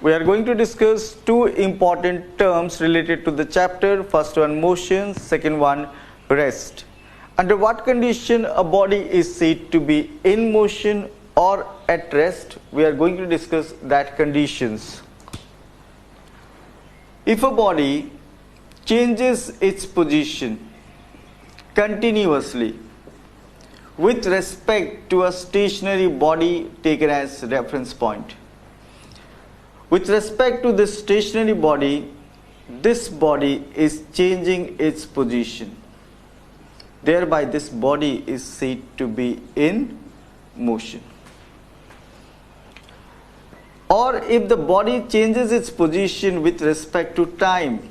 We are going to discuss two important terms related to the chapter. First one, motion. Second one, rest. Under what condition a body is said to be in motion or at rest? We are going to discuss that conditions. If a body changes its position continuously with respect to a stationary body taken as reference point. With respect to this stationary body, this body is changing its position. Thereby this body is said to be in motion. Or if the body changes its position with respect to time,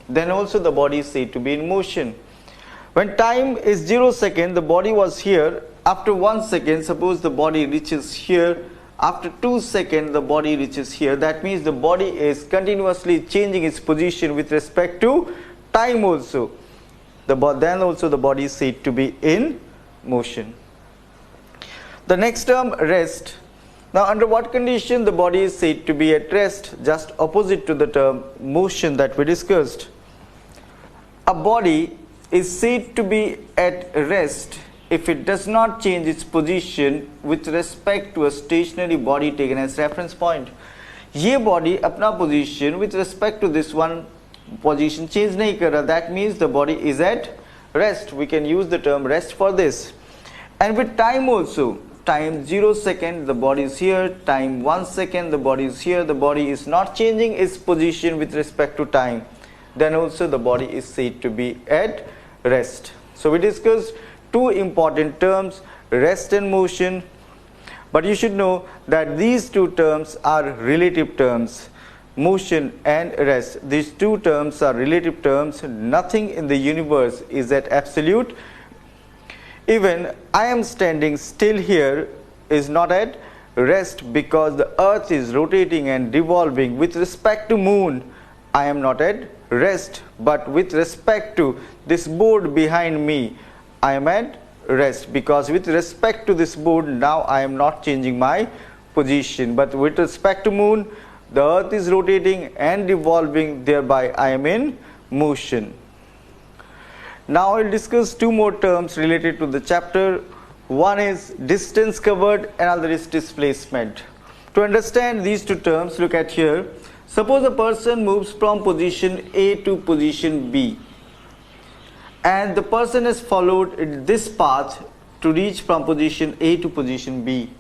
then also the body is said to be in motion. When time is 0 seconds, the body was here. After 1 second, suppose the body reaches here. After 2 seconds, the body reaches here. That means the body is continuously changing its position with respect to time also. Then also the body is said to be in motion. The next term, rest. Now under what condition the body is said to be at rest? Just opposite to the term motion that we discussed. A body is said to be at rest if it does not change its position with respect to a stationary body taken as reference point. ये body अपना position with respect to this one position change नहीं कर रहा. That means the body is at rest. We can use the term rest for this. And with time also, time 0 second, the body is here. Time 1 second, the body is here. The body is not changing its position with respect to time. Then also the body is said to be at rest. So we discussed two important terms, rest and motion. But you should know that these two terms are relative terms. Motion and rest. These two terms are relative terms. Nothing in the universe is at absolute. Even I am standing still here is not at rest because the earth is rotating and revolving. With respect to moon, I am not at rest, but with respect to this board behind me, I am at rest because with respect to this board, now I am not changing my position. But with respect to moon, the earth is rotating and revolving, thereby I am in motion. Now I will discuss two more terms related to the chapter. One is distance covered, another is displacement. To understand these two terms, look at here. Suppose a person moves from position A to position B, and the person has followed this path to reach from position A to position B,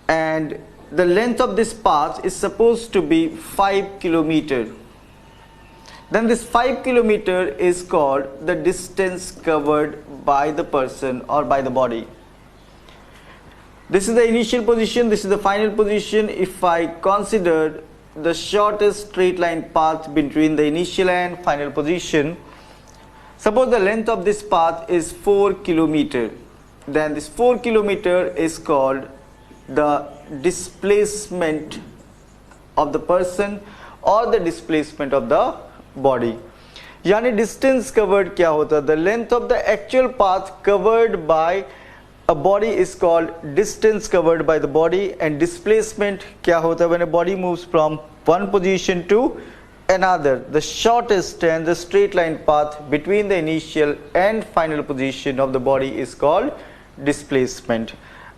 and the length of this path is supposed to be 5 kilometers. Then this 5 kilometers is called the distance covered by the person or by the body. This is the initial position, this is the final position. If I consider the shortest straight line path between the initial and final position, suppose the length of this path is 4 kilometers, then this 4 kilometers is called the displacement of the person or the displacement of the body. यानी distance covered क्या होता है? The length of the actual path covered by a body is called distance covered by the body, and displacement क्या होता है? When a body moves from one position to another, the shortest and the straight line path between the initial and final position of the body is called displacement.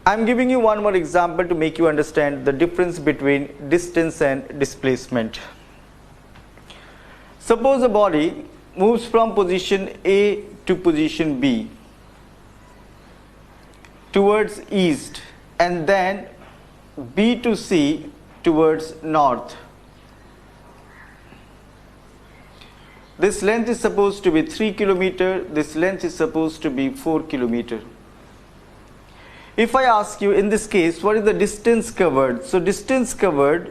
I am giving you one more example to make you understand the difference between distance and displacement. Suppose a body moves from position A to position B towards east, and then B to C towards north. This length is supposed to be 3 kilometers, this length is supposed to be 4 kilometers. If I ask you in this case, what is the distance covered? So distance covered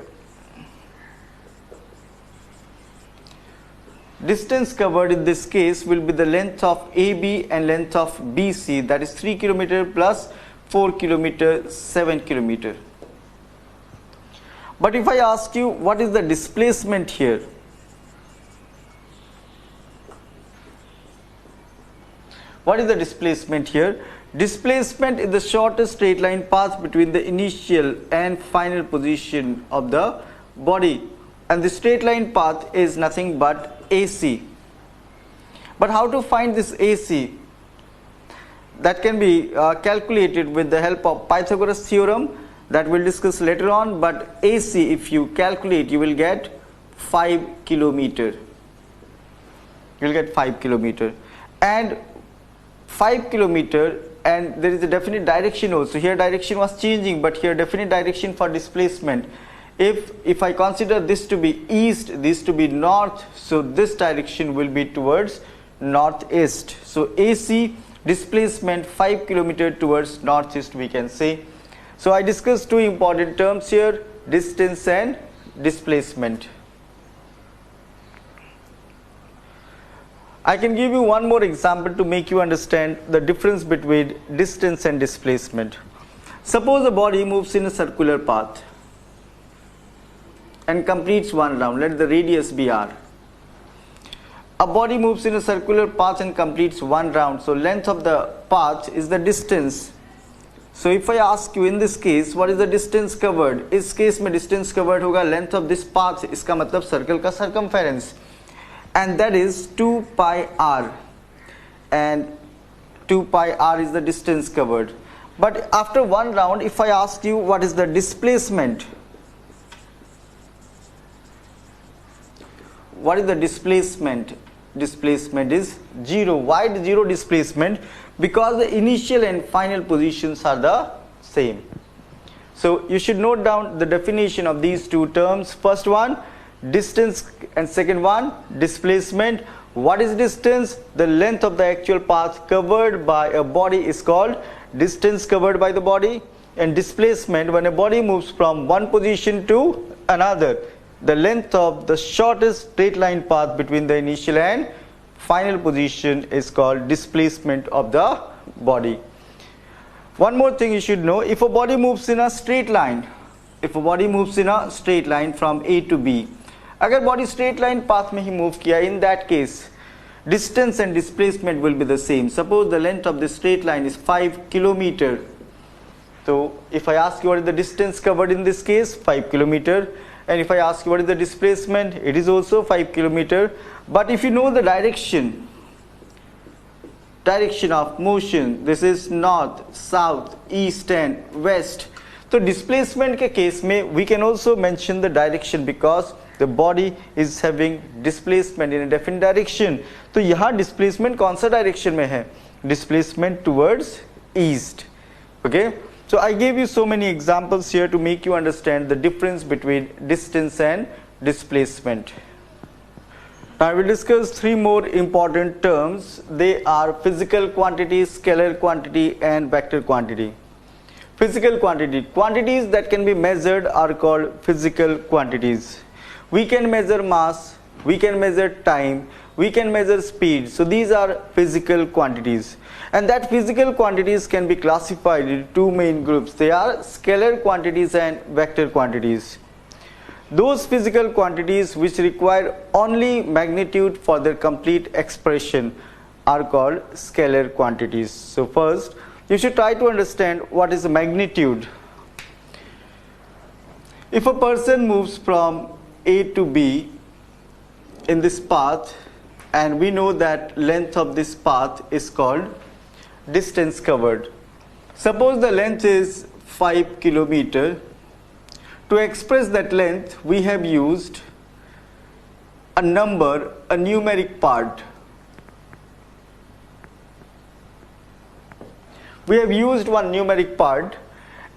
in this case will be the length of AB and length of BC, that is 3 kilometers plus 4 kilometers, 7 kilometers. But if I ask you what is the displacement here? What is the displacement here? Displacement is the shortest straight line path between the initial and final position of the body, and the straight line path is nothing but AC. But how to find this AC? That can be calculated with the help of Pythagoras theorem that we'll discuss later on. But AC, if you calculate, you will get 5 kilometer. You will get 5 kilometer, and 5 kilometer, and there is a definite direction also. Here direction was changing, but here definite direction for displacement. If I consider this to be east, this to be north, so this direction will be towards northeast. So AC displacement 5 kilometer towards northeast, we can say. So I discussed two important terms here, distance and displacement. I can give you one more example to make you understand the difference between distance and displacement. Suppose a body moves in a circular path and completes one round. Let the radius be r. A body moves in a circular path and completes one round. So length of the path is the distance. So if I ask you in this case, what is the distance covered? इस case में distance covered होगा length of this path. इसका मतलब circle का circumference. And that is 2 pi r, and 2 pi r is the distance covered. But after one round, if I ask you what is the displacement, what is the displacement? Displacement is 0. Why the 0 displacement? Because the initial and final positions are the same. So you should note down the definition of these two terms. First one, distance, and second one, displacement. What is distance? The length of the actual path covered by a body is called distance covered by the body. And displacement, when a body moves from one position to another, the length of the shortest straight line path between the initial and final position is called displacement of the body. One more thing you should know, if a body moves in a straight line, from A to B, अगर body straight line path में ही move किया, in that case distance and displacement will be the same. Suppose the length of the straight line is 5 kilometer. So if I ask you what is the distance covered in this case, 5 kilometer, and if I ask you what is the displacement, it is also 5 kilometer. But if you know the direction of motion, this is north, south, east and west. So displacement के case में we can also mention the direction because the body is having displacement in a different direction. तो यहाँ displacement कौन सा direction में है? Displacement towards east. Okay. So I gave you so many examples here to make you understand the difference between distance and displacement. Now I will discuss three more important terms. They are physical quantity, scalar quantity and vector quantity. Physical quantity. Quantities that can be measured are called physical quantities. We can measure mass, we can measure time, we can measure speed. So these are physical quantities. And that physical quantities can be classified into two main groups. They are scalar quantities and vector quantities. Those physical quantities which require only magnitude for their complete expression are called scalar quantities. So first, you should try to understand what is magnitude. If a person moves from A to B in this path, and we know that length of this path is called distance covered. Suppose the length is 5 kilometer. To express that length, we have used a number, a numeric part. We have used one numeric part,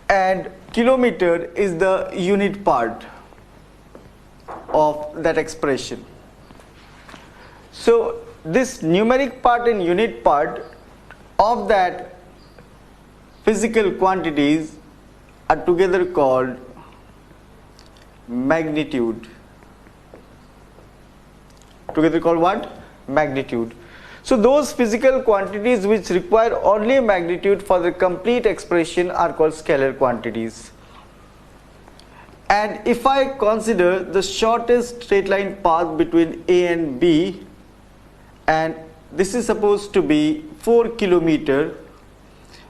and kilometer is the unit part of that expression. So this numeric part and unit part of that physical quantities are together called magnitude. Together called what? Magnitude. So those physical quantities which require only magnitude for the complete expression are called scalar quantities. And if I consider the shortest straight line path between A and B, and this is supposed to be 4 kilometer,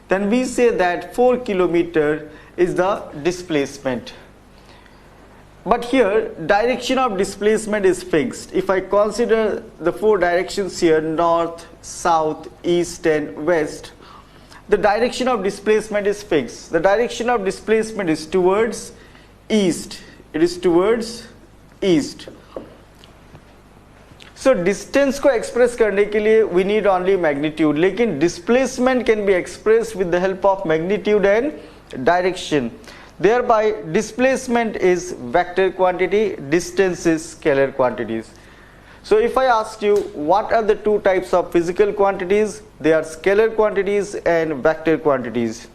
then we say that 4 kilometer is the displacement. But here direction of displacement is fixed. If I consider the four directions here, north, south, east and west, the direction of displacement is fixed. The direction of displacement is towards east. It is towards east. So distance को express करने के लिए we need only magnitude, लेकिन displacement can be expressed with the help of magnitude and direction. Thereby displacement is vector quantity, distance is scalar quantities. So if I ask you what are the two types of physical quantities, they are scalar quantities and vector quantities.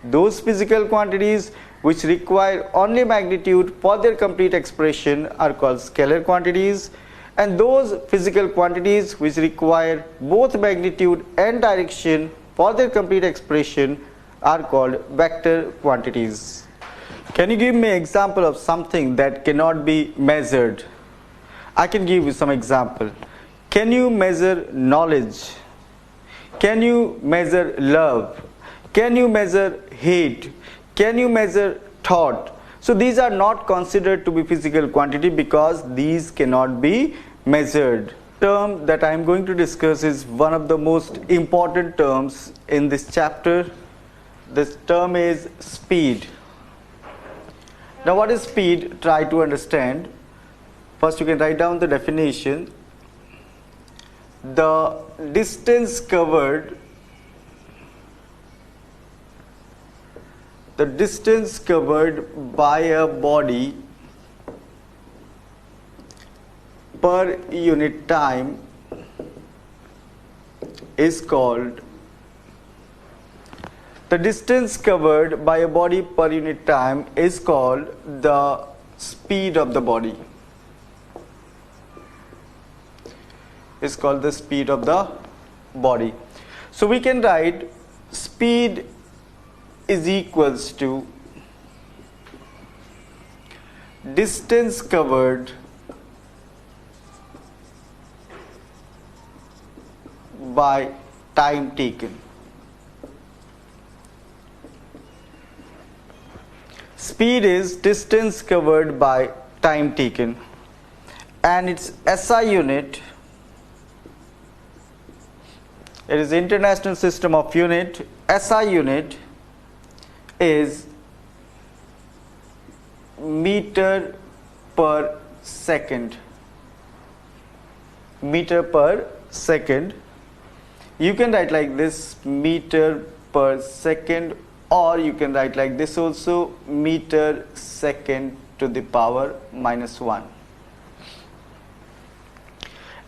Those physical quantities which require only magnitude for their complete expression are called scalar quantities, and those physical quantities which require both magnitude and direction for their complete expression are called vector quantities. Can you give me an example of something that cannot be measured? I can give you some example. Can you measure knowledge? Can you measure love? Can you measure hate? Can you measure thought? So these are not considered to be physical quantity because these cannot be measured. The term that I am going to discuss is one of the most important terms in this chapter. This term is speed. Now what is speed? Try to understand. First you can write down the definition. The distance covered by a body per unit time is called the distance covered by a body per unit time is called the speed of the body. Is called the speed of the body. So we can write speed is equals to distance covered by time taken. Speed is distance covered by time taken, and its SI unit, it is International System of Unit. SI unit is meter per second. Meter per second. You can write like this, meter per second, or you can write like this also, meter second to the power minus 1.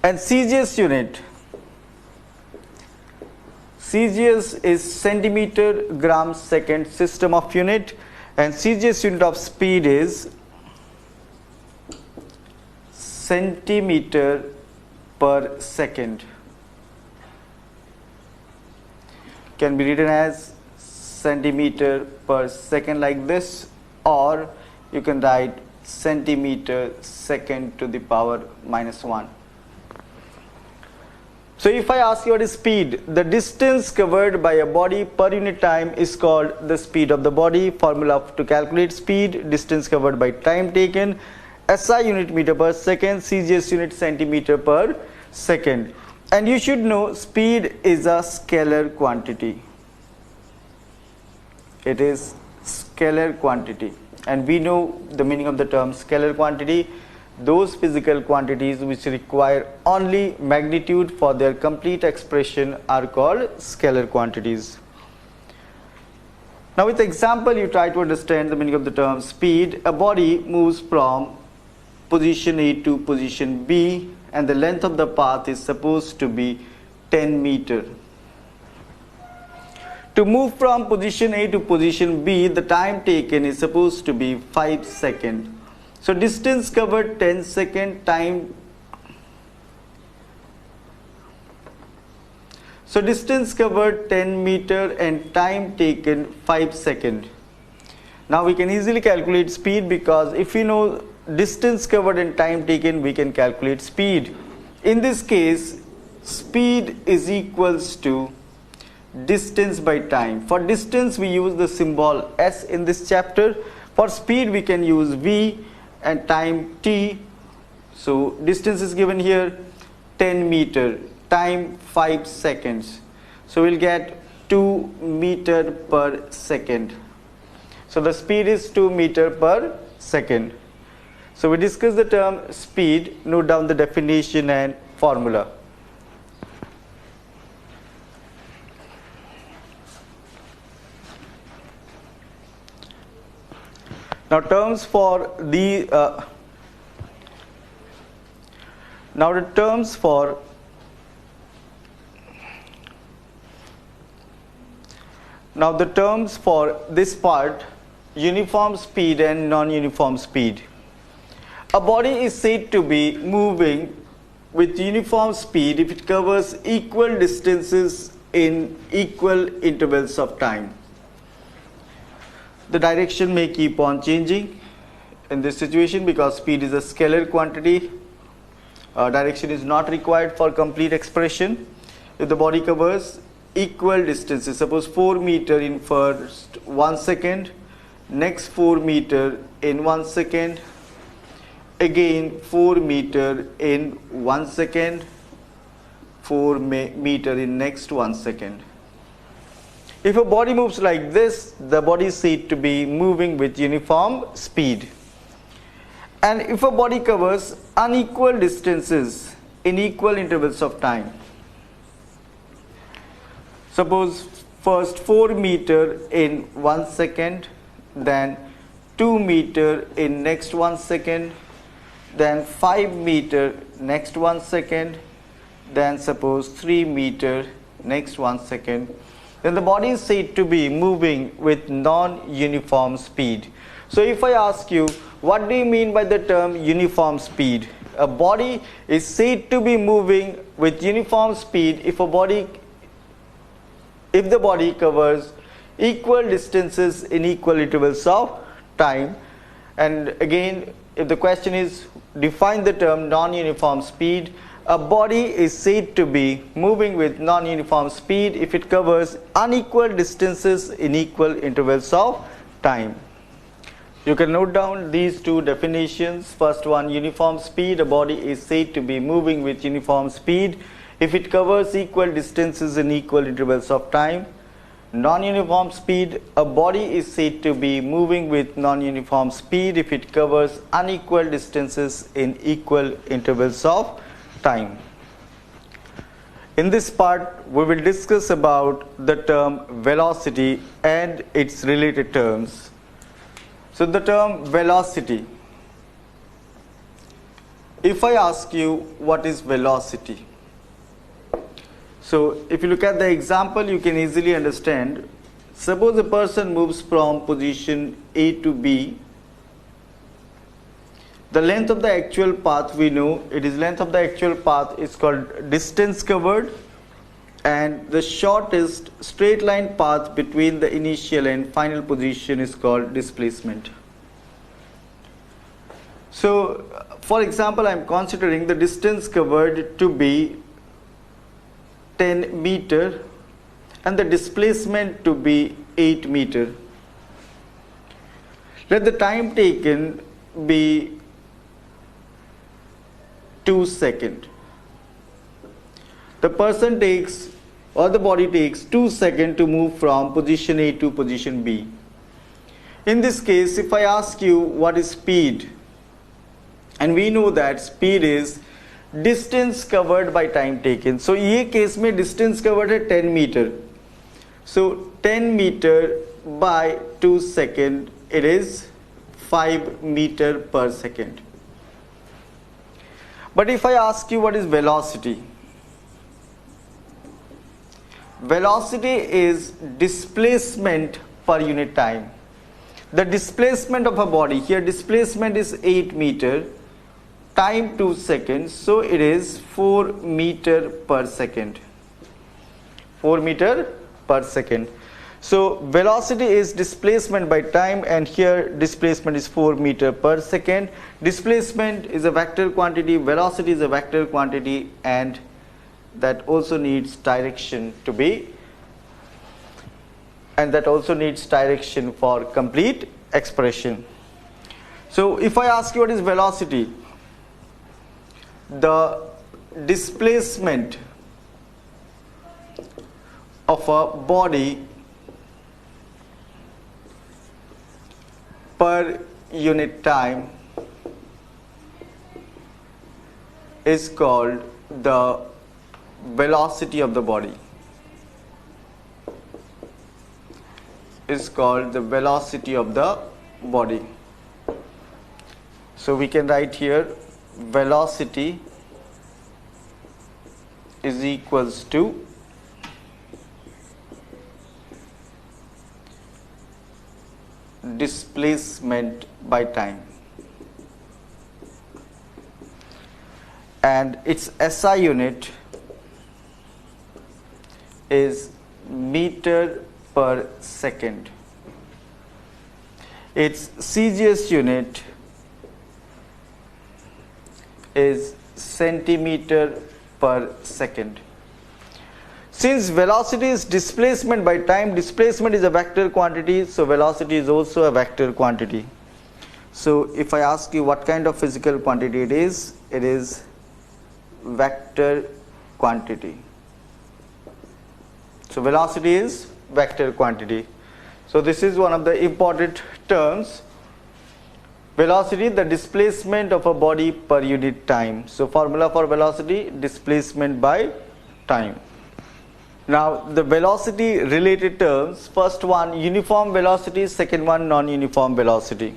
And CGS unit, CGS is centimeter gram second system of unit, and CGS unit of speed is centimeter per second. Can be written as centimeter per second like this, or you can write centimeter second to the power minus 1. So if I ask you what is speed, the distance covered by a body per unit time is called the speed of the body. Formula to calculate speed, distance covered by time taken, SI unit meter per second, CGS unit centimeter per second. And you should know speed is a scalar quantity. It is scalar quantity, and we know the meaning of the term scalar quantity. Those physical quantities which require only magnitude for their complete expression are called scalar quantities. Now with example you try to understand the meaning of the term speed. A body moves from position A to position B, and the length of the path is supposed to be 10 meter. To move from position A to position B, the time taken is supposed to be 5 seconds. So distance covered 10 second, time. So distance covered 10 meter and time taken 5 seconds. Now we can easily calculate speed, because if we know distance covered and time taken, we can calculate speed. In this case, speed is equals to distance by time. For distance we use the symbol S in this chapter. For speed we can use V, and time t. So distance is given here 10 meter, time 5 seconds. So we'll get 2 meter per second. So the speed is 2 meter per second. So we discuss the term speed, note down the definition and formula. Now terms for the terms for this part, uniform speed and non-uniform speed. A body is said to be moving with uniform speed if it covers equal distances in equal intervals of time. The direction may keep on changing in this situation because speed is a scalar quantity. Direction is not required for complete expression. If the body covers equal distances, suppose 4 meter in first 1 second, next 4 meter in 1 second, again 4 meter in 1 second, 4 meter in next 1 second. If a body moves like this, the body is said to be moving with uniform speed. And if a body covers unequal distances in equal intervals of time, suppose first 4 meter in 1 second, then 2 meter in next 1 second, then 5 meter next 1 second, then suppose 3 meter next 1 second, then the body is said to be moving with non-uniform speed. So if I ask you, what do you mean by the term uniform speed? A body is said to be moving with uniform speed if the body covers equal distances in equal intervals of time. And again, if the question is define the term non-uniform speed, a body is said to be moving with non-uniform speed if it covers unequal distances in equal intervals of time. You can note down these two definitions. First one, uniform speed. A body is said to be moving with uniform speed if it covers equal distances in equal intervals of time. Non-uniform speed. A body is said to be moving with non-uniform speed if it covers unequal distances in equal intervals of time. In this part, we will discuss about the term velocity and its related terms. So the term velocity. If I ask you what is velocity? So if you look at the example, you can easily understand. Suppose a person moves from position A to B. The length of the actual path, we know it is length of the actual path is called distance covered, and the shortest straight line path between the initial and final position is called displacement. So for example, I am considering the distance covered to be 10 meter and the displacement to be 8 meter. Let the time taken be 2 seconds. The person takes or the body takes 2 seconds to move from position A to position B. In this case, if I ask you what is speed, and we know that speed is distance covered by time taken. So ये case में distance covered है 10 meter. So 10 meter by 2 seconds, it is 5 meter per second. But if I ask you what is velocity? Velocity is displacement per unit time. The displacement of a body, here displacement is 8 meter, time 2 seconds, so it is 4 meter per second. 4 meter per second. So velocity is displacement by time, and here displacement is 4 meter per second. Displacement is a vector quantity, velocity is a vector quantity, and that also needs direction to be, and that also needs direction for complete expression. So if I ask you what is velocity, the displacement of a body per unit time is called the velocity of the body. Is called the velocity of the body. So we can write here velocity is equals to displacement by time, and its SI unit is meter per second. Its CGS unit is centimeter per second. Since velocity is displacement by time, displacement is a vector quantity, so velocity is also a vector quantity. So if I ask you what kind of physical quantity it is vector quantity. So velocity is vector quantity. So this is one of the important terms. Velocity, the displacement of a body per unit time. So formula for velocity, displacement by time. Now the velocity related terms, first one uniform velocity, second one non-uniform velocity.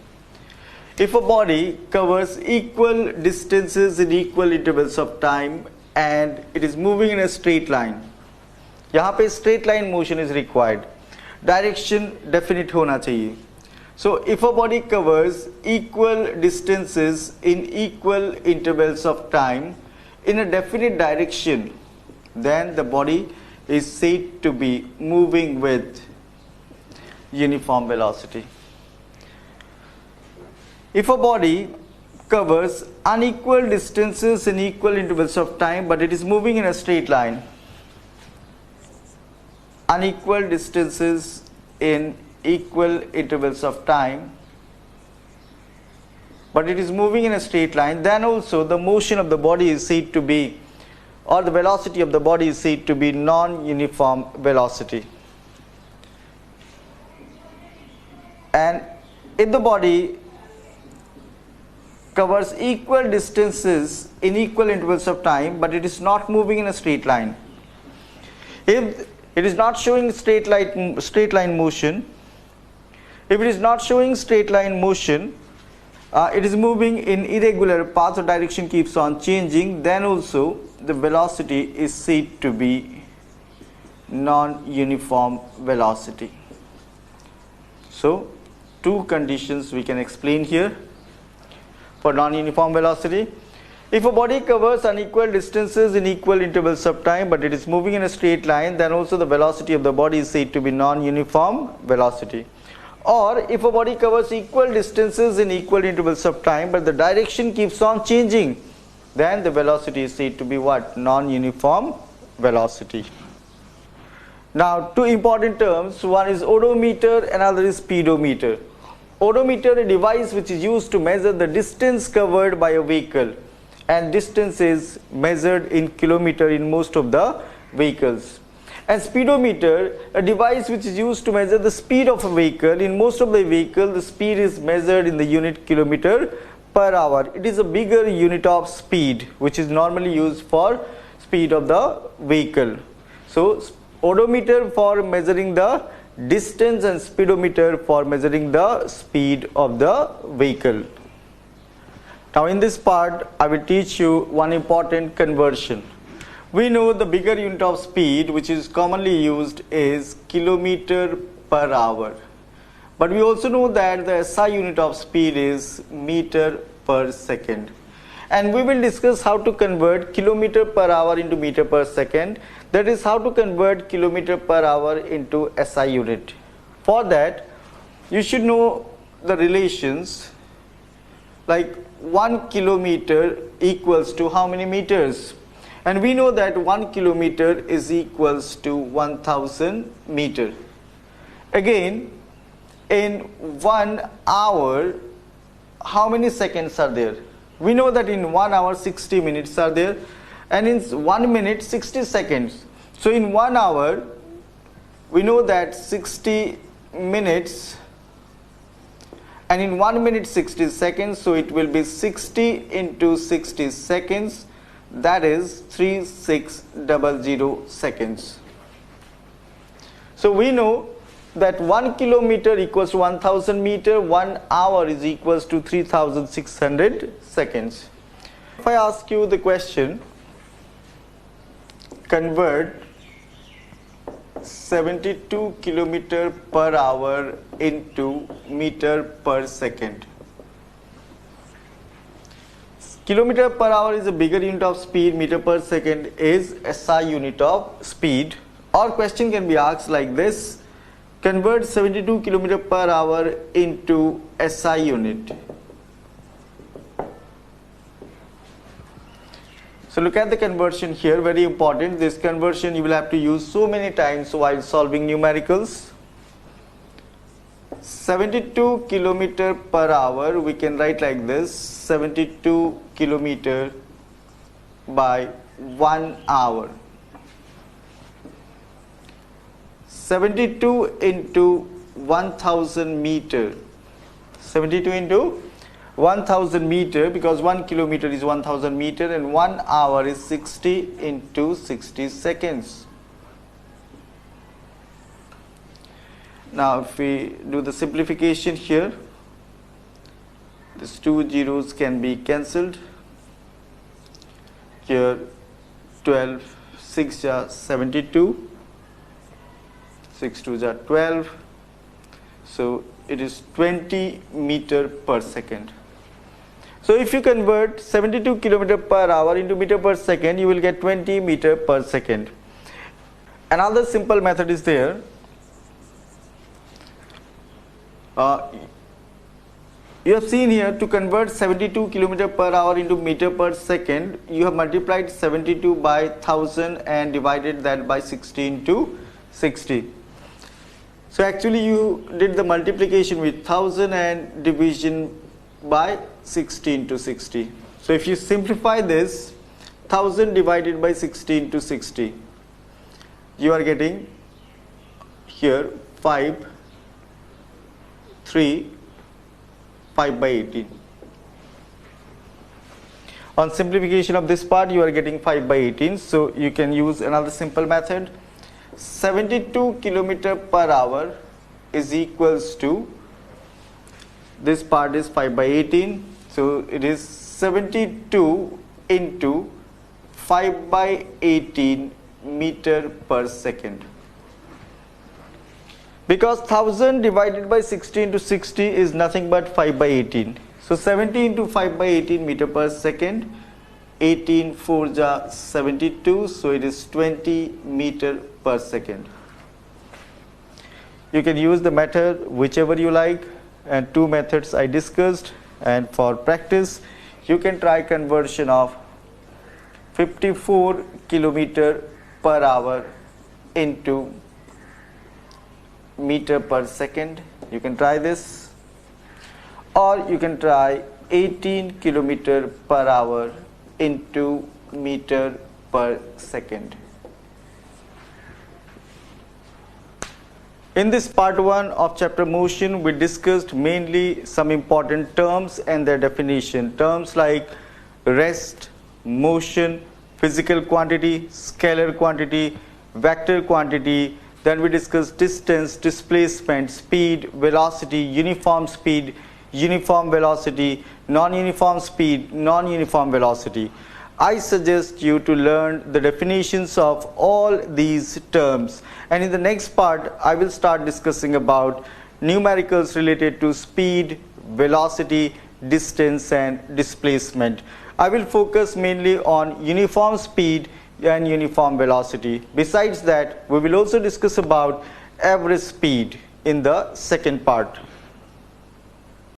If a body covers equal distances in equal intervals of time and it is moving in a straight line, यहाँ पे straight line motion is required, direction definite होना चाहिए. So if a body covers equal distances in equal intervals of time in a definite direction, then the body is said to be moving with uniform velocity. If a body covers unequal distances in equal intervals of time but it is moving in a straight line, unequal distances in equal intervals of time but it is moving in a straight line, then also the motion of the body is said to be, or the velocity of the body is said to be non-uniform velocity. And if the body covers equal distances in equal intervals of time but it is not moving in a straight line, if it is not showing straight line motion, if it is not showing straight line motion, it is moving in irregular path or direction keeps on changing, then also the velocity is said to be non-uniform velocity. So two conditions we can explain here for non-uniform velocity. If a body covers unequal distances in equal intervals of time but it is moving in a straight line, then also the velocity of the body is said to be non-uniform velocity. Or if a body covers equal distances in equal intervals of time but the direction keeps on changing, then the velocity is said to be what? Non-uniform velocity. Now two important terms, one is odometer, another is speedometer. Odometer, a device which is used to measure the distance covered by a vehicle, and distance is measured in kilometer in most of the vehicles. And speedometer, a device which is used to measure the speed of a vehicle. In most of the vehicles, the speed is measured in the unit kilometer per hour. It is a bigger unit of speed which is normally used for speed of the vehicle. So odometer for measuring the distance and speedometer for measuring the speed of the vehicle. Now in this part I will teach you one important conversion. We know the bigger unit of speed which is commonly used is kilometer per hour, but we also know that the SI unit of speed is meter per second, and we will discuss how to convert kilometer per hour into meter per second, that is how to convert kilometer per hour into SI unit. For that you should know the relations, like 1 kilometer equals to how many meters, and we know that 1 kilometer is equals to 1000 meter. Again, in 1 hour how many seconds are there? We know that in 1 hour 60 minutes are there, and in 1 minute 60 seconds. So in 1 hour we know that 60 minutes, and in 1 minute 60 seconds, so it will be 60 into 60 seconds, that is 3600 seconds. So we know that 1 kilometer equals to 1000 meter, 1 hour is equals to 3600 seconds. If I ask you the question, convert 72 kilometer per hour into meter per second. Kilometer per hour is a bigger unit of speed, meter per second is SI unit of speed. Or question can be asked like this, convert 72 kilometer per hour into SI unit. So look at the conversion here, very important. This conversion you will have to use so many times while solving numericals. 72 kilometer per hour, we can write like this, 72 kilometer by 1 hour. 72 into 1000 meter. 72 into 1000 meter, because 1 kilometer is 1000 meter, and 1 hour is 60 into 60 seconds. Now if we do the simplification here, these two zeros can be cancelled. Here 12, 6 are 72, 6 2s are 12, so it is 20 meter per second. So if you convert 72 kilometer per hour into meter per second, you will get 20 meter per second. Another simple method is there. You have seen here, to convert 72 kilometer per hour into meter per second, you have multiplied 72 by 1000 and divided that by 60 into 60. So actually you did the multiplication with 1000 and division by 60 into 60. So if you simplify this, 1000 divided by 60 into 60, you are getting here 5 by 18. On simplification of this part, you are getting 5 by 18. So you can use another simple method. 72 kilometer per hour is equals to, this part is 5 by 18, so it is 72 into 5 by 18 meter per second. Because 1000 divided by 60 into 60 is nothing but 5 by 18. So 70 into 5 by 18 meter per second, 18 4s are 72, so it is 20 meter per second. You can use the method whichever you like, and two methods I discussed, and for practice you can try conversion of 54 kilometer per hour into meter per second. You can try this, or you can try 18 kilometer per hour into meter per second. In this part 1 of chapter motion, we discussed mainly some important terms and their definition. Terms like rest, motion, physical quantity, scalar quantity, vector quantity. Then we discussed distance, displacement, speed, velocity, uniform speed, uniform velocity, non-uniform speed, non-uniform velocity. I suggest you to learn the definitions of all these terms, and in the next part I will start discussing about numericals related to speed, velocity, distance and displacement. I will focus mainly on uniform speed and uniform velocity. Besides that, we will also discuss about average speed in the second part.